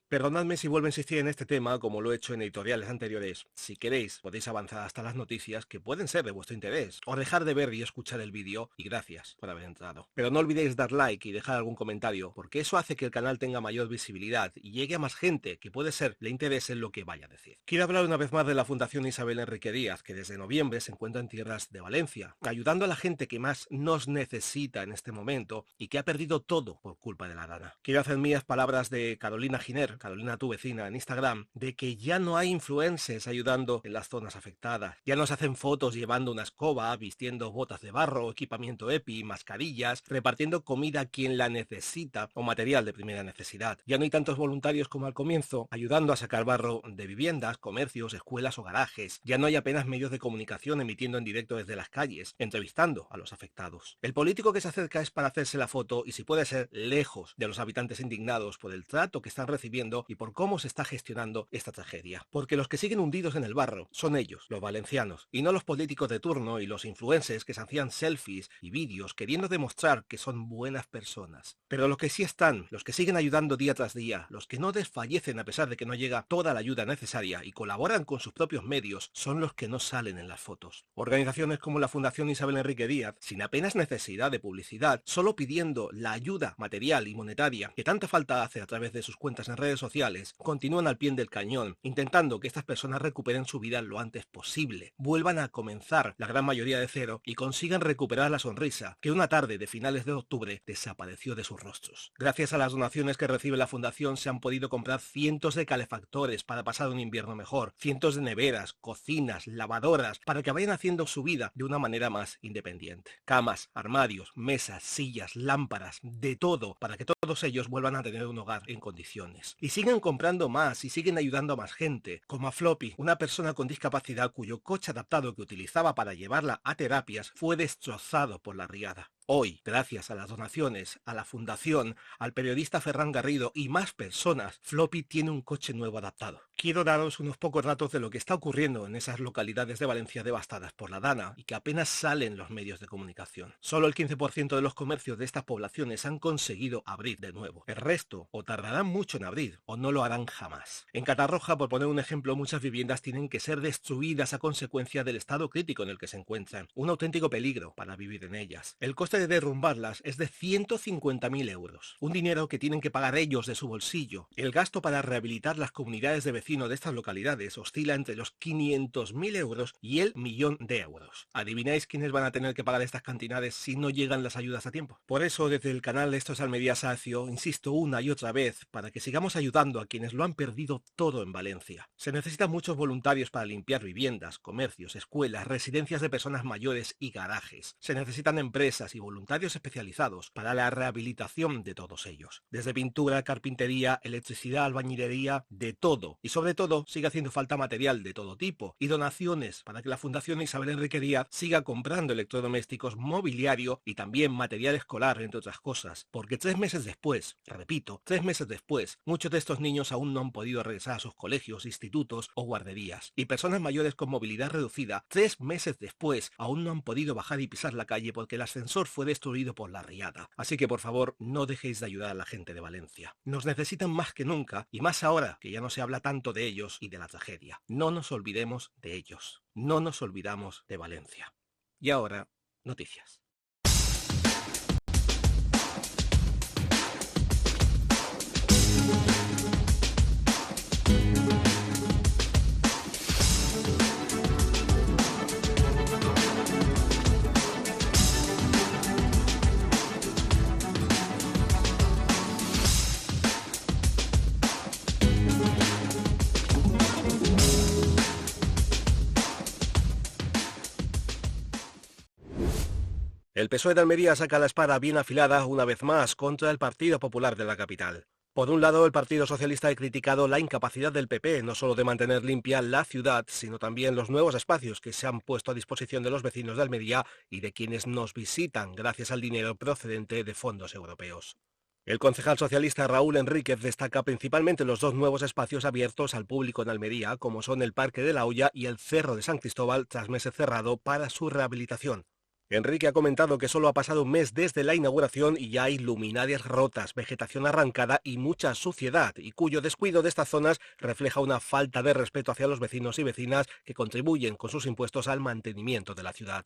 Perdonadme si vuelvo a insistir en este tema, como lo he hecho en editoriales anteriores. Si queréis, podéis avanzar hasta las noticias que pueden ser de vuestro interés, o dejar de ver y escuchar el vídeo, y gracias por haber entrado. Pero no olvidéis dar like y dejar algún comentario, porque eso hace que el canal tenga mayor visibilidad y llegue a más gente que puede ser le interese lo que vaya a decir. Quiero hablar una vez más de la Fundación Isabel Enrique Díaz, que desde noviembre se encuentra en tierras de Valencia, ayudando a la gente que más nos necesita en este momento y que ha perdido todo por culpa de la Dana. Quiero hacer mías palabras de Carolina Giner, Carolina tu vecina, en Instagram, de que ya no hay influencers ayudando en las zonas afectadas. Ya no se hacen fotos llevando una escoba, vistiendo botas de barro, equipamiento EPI, mascarillas, repartiendo comida a quien la necesita o material de primera necesidad. Ya no hay tantos voluntarios como al comienzo, ayudando a sacar barro de viviendas, comercios, escuelas o garajes. Ya no hay apenas medios de comunicación emitiendo en directo desde las calles, entrevistando a los afectados. El político que se acerca es para hacerse la foto y, si puede ser, lejos de los habitantes indignados por el trato que están recibiendo y por cómo se está gestionando esta tragedia. Porque los que siguen hundidos en el barro son ellos, los valencianos, y no los políticos de turno y los influencers que se hacían selfies y vídeos queriendo demostrar que son buenas personas. Pero los que sí están, los que siguen ayudando día tras día, los que no desfallecen a pesar de que no llega toda la ayuda necesaria y colaboran con sus propios medios, son los que no salen en las fotos. Organizaciones como la Fundación Isabel Enrique Díaz, sin apenas necesidad de publicidad, solo pidiendo la ayuda material y monetaria que tanta falta hace a través de sus cuentas en redes sociales, continúan al pie del cañón, intentando que estas personas recuperen su vida lo antes posible, vuelvan a comenzar la gran mayoría de cero y consigan recuperar la sonrisa que una tarde de finales de octubre desapareció de sus rostros. Gracias a las donaciones que recibe la fundación se han podido comprar cientos de calefactores para pasar un invierno mejor, cientos de neveras, cocinas, lavadoras, para que vayan haciendo su vida de una manera más independiente. Camas, armarios, mesas, sillas, lámparas, de todo, para que todos ellos vuelvan a tener un hogar en condiciones. Y siguen comprando más y siguen ayudando a más gente, como a Floppy, una persona con discapacidad cuyo coche adaptado que utilizaba para llevarla a terapias fue destrozado por la riada. Hoy, gracias a las donaciones, a la fundación, al periodista Ferran Garrido y más personas, Floppy tiene un coche nuevo adaptado. Quiero daros unos pocos datos de lo que está ocurriendo en esas localidades de Valencia devastadas por la Dana y que apenas salen los medios de comunicación. Solo el 15% de los comercios de estas poblaciones han conseguido abrir de nuevo. El resto o tardarán mucho en abrir o no lo harán jamás. En Catarroja, por poner un ejemplo, muchas viviendas tienen que ser destruidas a consecuencia del estado crítico en el que se encuentran. Un auténtico peligro para vivir en ellas. El coste de derrumbarlas es de 150.000 euros, un dinero que tienen que pagar ellos de su bolsillo. El gasto para rehabilitar las comunidades de vecinos de estas localidades oscila entre los 500.000 euros y el 1.000.000 de euros. ¿Adivináis quiénes van a tener que pagar estas cantidades si no llegan las ayudas a tiempo? Por eso, desde el canal Esto es Almería Sacio, insisto una y otra vez para que sigamos ayudando a quienes lo han perdido todo en Valencia. Se necesitan muchos voluntarios para limpiar viviendas, comercios, escuelas, residencias de personas mayores y garajes. Se necesitan empresas y voluntarios especializados para la rehabilitación de todos ellos. Desde pintura, carpintería, electricidad, albañilería, de todo. Y sobre todo, sigue haciendo falta material de todo tipo y donaciones para que la Fundación Isabel Enrique Díaz siga comprando electrodomésticos, mobiliario y también material escolar, entre otras cosas. Porque 3 meses después, repito, 3 meses después, muchos de estos niños aún no han podido regresar a sus colegios, institutos o guarderías. Y personas mayores con movilidad reducida, 3 meses después, aún no han podido bajar y pisar la calle porque el ascensor fue destruido por la riada. Así que por favor, no dejéis de ayudar a la gente de Valencia. Nos necesitan más que nunca y más ahora que ya no se habla tanto de ellos y de la tragedia. No nos olvidemos de ellos. No nos olvidamos de Valencia. Y ahora, noticias. El PSOE de Almería saca la espada bien afilada una vez más contra el Partido Popular de la capital. Por un lado, el Partido Socialista ha criticado la incapacidad del PP, no solo de mantener limpia la ciudad, sino también los nuevos espacios que se han puesto a disposición de los vecinos de Almería y de quienes nos visitan gracias al dinero procedente de fondos europeos. El concejal socialista Raúl Enríquez destaca principalmente los 2 nuevos espacios abiertos al público en Almería, como son el Parque de la Hoya y el Cerro de San Cristóbal, tras meses cerrado para su rehabilitación. Enrique ha comentado que solo ha pasado un mes desde la inauguración y ya hay luminarias rotas, vegetación arrancada y mucha suciedad, y cuyo descuido de estas zonas refleja una falta de respeto hacia los vecinos y vecinas que contribuyen con sus impuestos al mantenimiento de la ciudad.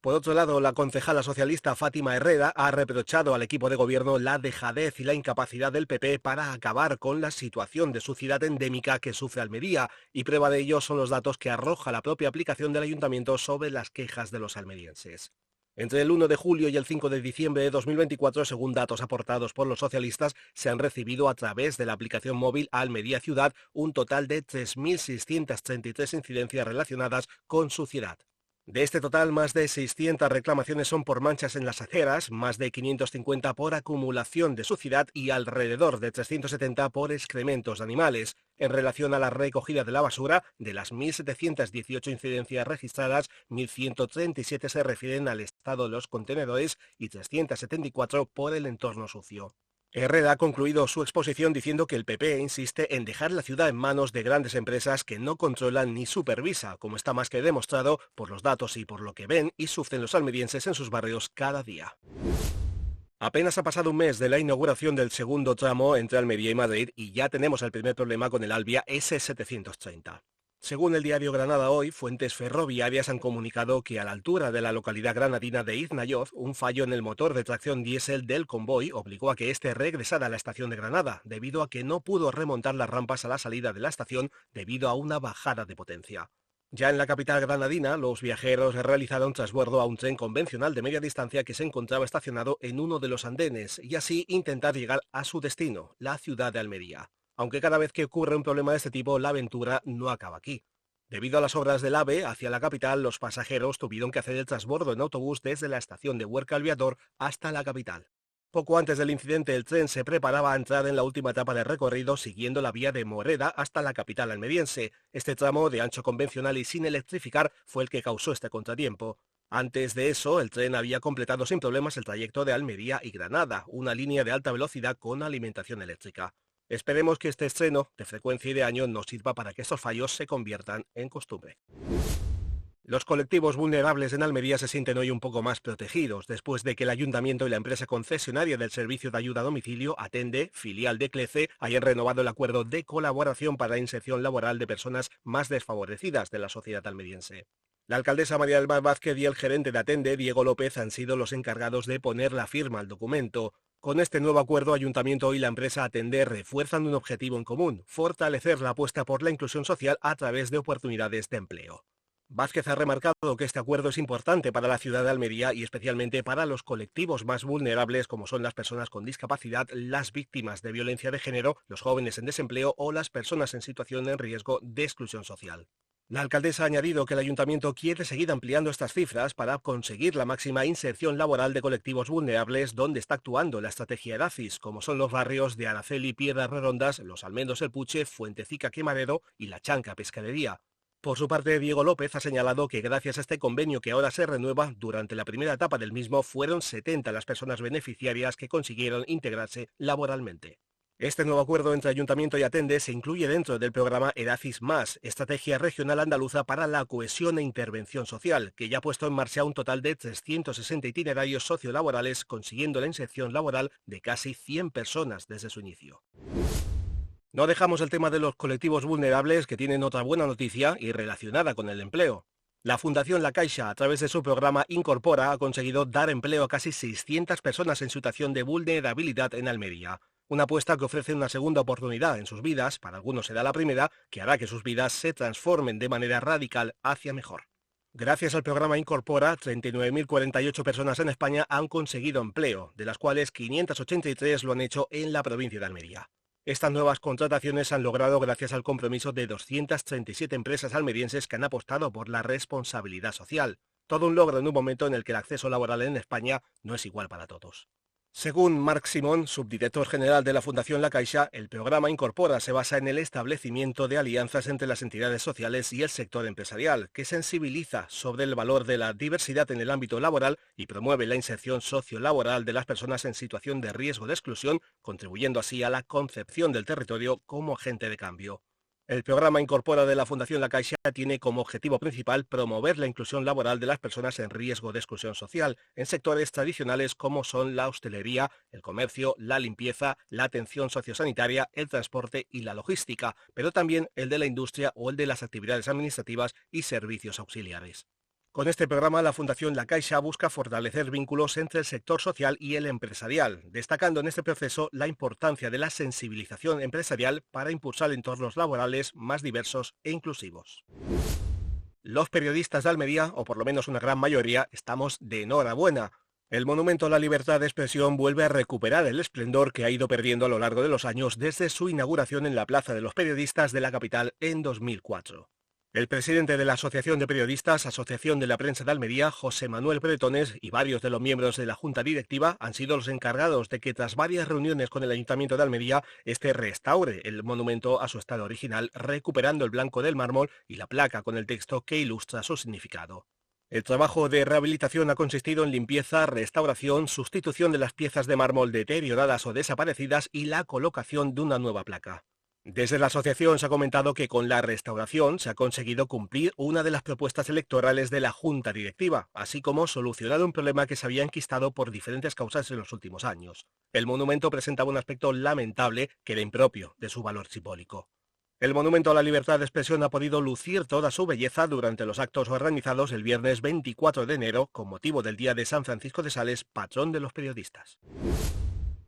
Por otro lado, la concejala socialista Fátima Herrera ha reprochado al equipo de gobierno la dejadez y la incapacidad del PP para acabar con la situación de suciedad endémica que sufre Almería, y prueba de ello son los datos que arroja la propia aplicación del ayuntamiento sobre las quejas de los almerienses. Entre el 1 de julio y el 5 de diciembre de 2024, según datos aportados por los socialistas, se han recibido a través de la aplicación móvil Almería Ciudad un total de 3.633 incidencias relacionadas con suciedad. De este total, más de 600 reclamaciones son por manchas en las aceras, más de 550 por acumulación de suciedad y alrededor de 370 por excrementos de animales. En relación a la recogida de la basura, de las 1.718 incidencias registradas, 1.137 se refieren al estado de los contenedores y 374 por el entorno sucio. Herrera ha concluido su exposición diciendo que el PP insiste en dejar la ciudad en manos de grandes empresas que no controlan ni supervisa, como está más que demostrado por los datos y por lo que ven y sufren los almerienses en sus barrios cada día. Apenas ha pasado un mes de la inauguración del segundo tramo entre Almería y Madrid y ya tenemos el primer problema con el Alvia S730. Según el diario Granada Hoy, fuentes ferroviarias han comunicado que a la altura de la localidad granadina de Iznayoz, un fallo en el motor de tracción diésel del convoy obligó a que éste regresara a la estación de Granada, debido a que no pudo remontar las rampas a la salida de la estación debido a una bajada de potencia. Ya en la capital granadina, los viajeros realizaron trasbordo a un tren convencional de media distancia que se encontraba estacionado en uno de los andenes y así intentar llegar a su destino, la ciudad de Almería. Aunque cada vez que ocurre un problema de este tipo, la aventura no acaba aquí. Debido a las obras del AVE hacia la capital, los pasajeros tuvieron que hacer el trasbordo en autobús desde la estación de Huerca Alviador hasta la capital. Poco antes del incidente, el tren se preparaba a entrar en la última etapa del recorrido siguiendo la vía de Moreda hasta la capital almeriense. Este tramo, de ancho convencional y sin electrificar, fue el que causó este contratiempo. Antes de eso, el tren había completado sin problemas el trayecto de Almería y Granada, una línea de alta velocidad con alimentación eléctrica. Esperemos que este estreno de frecuencia y de año nos sirva para que estos fallos se conviertan en costumbre. Los colectivos vulnerables en Almería se sienten hoy un poco más protegidos, después de que el Ayuntamiento y la empresa concesionaria del servicio de ayuda a domicilio, Atende, filial de CLECE, hayan renovado el acuerdo de colaboración para la inserción laboral de personas más desfavorecidas de la sociedad almeriense. La alcaldesa María del Mar Vázquez y el gerente de Atende, Diego López, han sido los encargados de poner la firma al documento. Con este nuevo acuerdo, Ayuntamiento y la empresa Atende refuerzan un objetivo en común: fortalecer la apuesta por la inclusión social a través de oportunidades de empleo. Vázquez ha remarcado que este acuerdo es importante para la ciudad de Almería y especialmente para los colectivos más vulnerables como son las personas con discapacidad, las víctimas de violencia de género, los jóvenes en desempleo o las personas en situación de riesgo de exclusión social. La alcaldesa ha añadido que el ayuntamiento quiere seguir ampliando estas cifras para conseguir la máxima inserción laboral de colectivos vulnerables donde está actuando la estrategia Eracis, como son los barrios de Araceli, Piedras Redondas, Los Almendos El Puche, Fuentecica Quemadero y La Chanca Pescadería. Por su parte, Diego López ha señalado que gracias a este convenio que ahora se renueva, durante la primera etapa del mismo fueron 70 las personas beneficiarias que consiguieron integrarse laboralmente. Este nuevo acuerdo entre Ayuntamiento y Atende se incluye dentro del programa Eracis+, Estrategia Regional Andaluza para la Cohesión e Intervención Social, que ya ha puesto en marcha un total de 360 itinerarios sociolaborales, consiguiendo la inserción laboral de casi 100 personas desde su inicio. No dejamos el tema de los colectivos vulnerables, que tienen otra buena noticia y relacionada con el empleo. La Fundación La Caixa, a través de su programa Incorpora, ha conseguido dar empleo a casi 600 personas en situación de vulnerabilidad en Almería. Una apuesta que ofrece una segunda oportunidad en sus vidas, para algunos será la primera, que hará que sus vidas se transformen de manera radical hacia mejor. Gracias al programa Incorpora, 39.048 personas en España han conseguido empleo, de las cuales 583 lo han hecho en la provincia de Almería. Estas nuevas contrataciones se han logrado gracias al compromiso de 237 empresas almerienses que han apostado por la responsabilidad social. Todo un logro en un momento en el que el acceso laboral en España no es igual para todos. Según Marc Simón, subdirector general de la Fundación La Caixa, el programa Incorpora se basa en el establecimiento de alianzas entre las entidades sociales y el sector empresarial, que sensibiliza sobre el valor de la diversidad en el ámbito laboral y promueve la inserción sociolaboral de las personas en situación de riesgo de exclusión, contribuyendo así a la concepción del territorio como agente de cambio. El programa Incorpora de la Fundación La Caixa tiene como objetivo principal promover la inclusión laboral de las personas en riesgo de exclusión social en sectores tradicionales como son la hostelería, el comercio, la limpieza, la atención sociosanitaria, el transporte y la logística, pero también el de la industria o el de las actividades administrativas y servicios auxiliares. Con este programa, la Fundación La Caixa busca fortalecer vínculos entre el sector social y el empresarial, destacando en este proceso la importancia de la sensibilización empresarial para impulsar entornos laborales más diversos e inclusivos. Los periodistas de Almería, o por lo menos una gran mayoría, estamos de enhorabuena. El Monumento a la Libertad de Expresión vuelve a recuperar el esplendor que ha ido perdiendo a lo largo de los años desde su inauguración en la Plaza de los Periodistas de la capital en 2004. El presidente de la Asociación de Periodistas, Asociación de la Prensa de Almería, José Manuel Bretones, y varios de los miembros de la Junta Directiva han sido los encargados de que tras varias reuniones con el Ayuntamiento de Almería, este restaure el monumento a su estado original, recuperando el blanco del mármol y la placa con el texto que ilustra su significado. El trabajo de rehabilitación ha consistido en limpieza, restauración, sustitución de las piezas de mármol deterioradas o desaparecidas y la colocación de una nueva placa. Desde la asociación se ha comentado que con la restauración se ha conseguido cumplir una de las propuestas electorales de la Junta Directiva, así como solucionar un problema que se había enquistado por diferentes causas en los últimos años. El monumento presentaba un aspecto lamentable que era impropio de su valor simbólico. El Monumento a la Libertad de Expresión ha podido lucir toda su belleza durante los actos organizados el viernes 24 de enero con motivo del Día de San Francisco de Sales, patrón de los periodistas.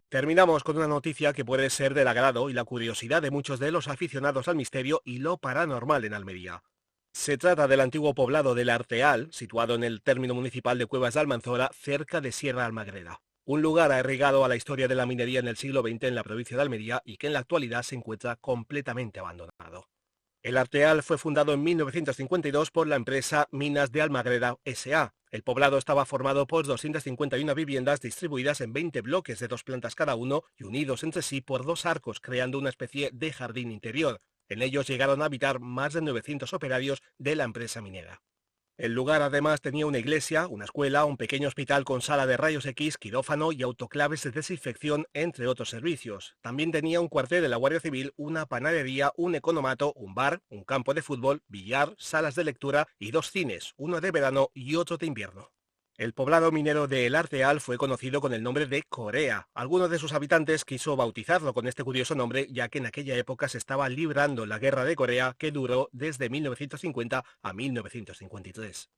Terminamos con una noticia que puede ser del agrado y la curiosidad de muchos de los aficionados al misterio y lo paranormal en Almería. Se trata del antiguo poblado del Arteal, situado en el término municipal de Cuevas de Almanzora, cerca de Sierra Almagrera. Un lugar arraigado a la historia de la minería en el siglo XX en la provincia de Almería y que en la actualidad se encuentra completamente abandonado. El Arteal fue fundado en 1952 por la empresa Minas de Almagrera S.A. El poblado estaba formado por 251 viviendas distribuidas en 20 bloques de 2 plantas cada uno y unidos entre sí por 2 arcos, creando una especie de jardín interior. En ellos llegaron a habitar más de 900 operarios de la empresa minera. El lugar además tenía una iglesia, una escuela, un pequeño hospital con sala de rayos X, quirófano y autoclaves de desinfección, entre otros servicios. También tenía un cuartel de la Guardia Civil, una panadería, un economato, un bar, un campo de fútbol, billar, salas de lectura y 2 cines, uno de verano y otro de invierno. El poblado minero de El Arteal fue conocido con el nombre de Corea. Alguno de sus habitantes quiso bautizarlo con este curioso nombre, ya que en aquella época se estaba librando la Guerra de Corea, que duró desde 1950 a 1953.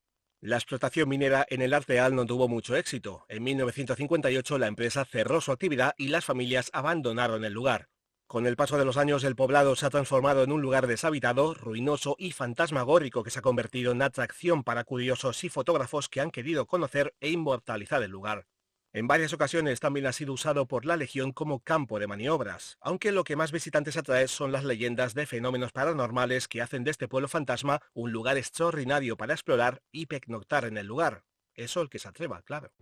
La explotación minera en El Arteal no tuvo mucho éxito. En 1958 la empresa cerró su actividad y las familias abandonaron el lugar. Con el paso de los años, el poblado se ha transformado en un lugar deshabitado, ruinoso y fantasmagórico que se ha convertido en atracción para curiosos y fotógrafos que han querido conocer e inmortalizar el lugar. En varias ocasiones también ha sido usado por la Legión como campo de maniobras, aunque lo que más visitantes atrae son las leyendas de fenómenos paranormales que hacen de este pueblo fantasma un lugar extraordinario para explorar y pernoctar en el lugar. Eso el que se atreva, claro.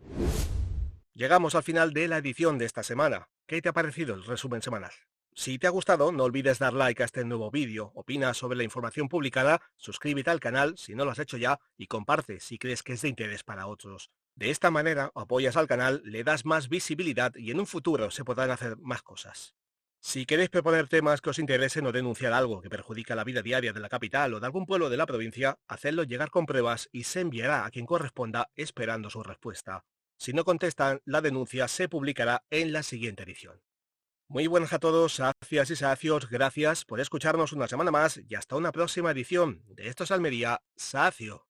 Llegamos al final de la edición de esta semana. ¿Qué te ha parecido el resumen semanal? Si te ha gustado, no olvides dar like a este nuevo vídeo, opina sobre la información publicada, suscríbete al canal si no lo has hecho ya y comparte si crees que es de interés para otros. De esta manera apoyas al canal, le das más visibilidad y en un futuro se podrán hacer más cosas. Si queréis proponer temas que os interesen o denunciar algo que perjudica la vida diaria de la capital o de algún pueblo de la provincia, hacedlo llegar con pruebas y se enviará a quien corresponda esperando su respuesta. Si no contestan, la denuncia se publicará en la siguiente edición. Muy buenas a todos, sacias y sacios, gracias por escucharnos una semana más y hasta una próxima edición de Esto es Almería, Sacio.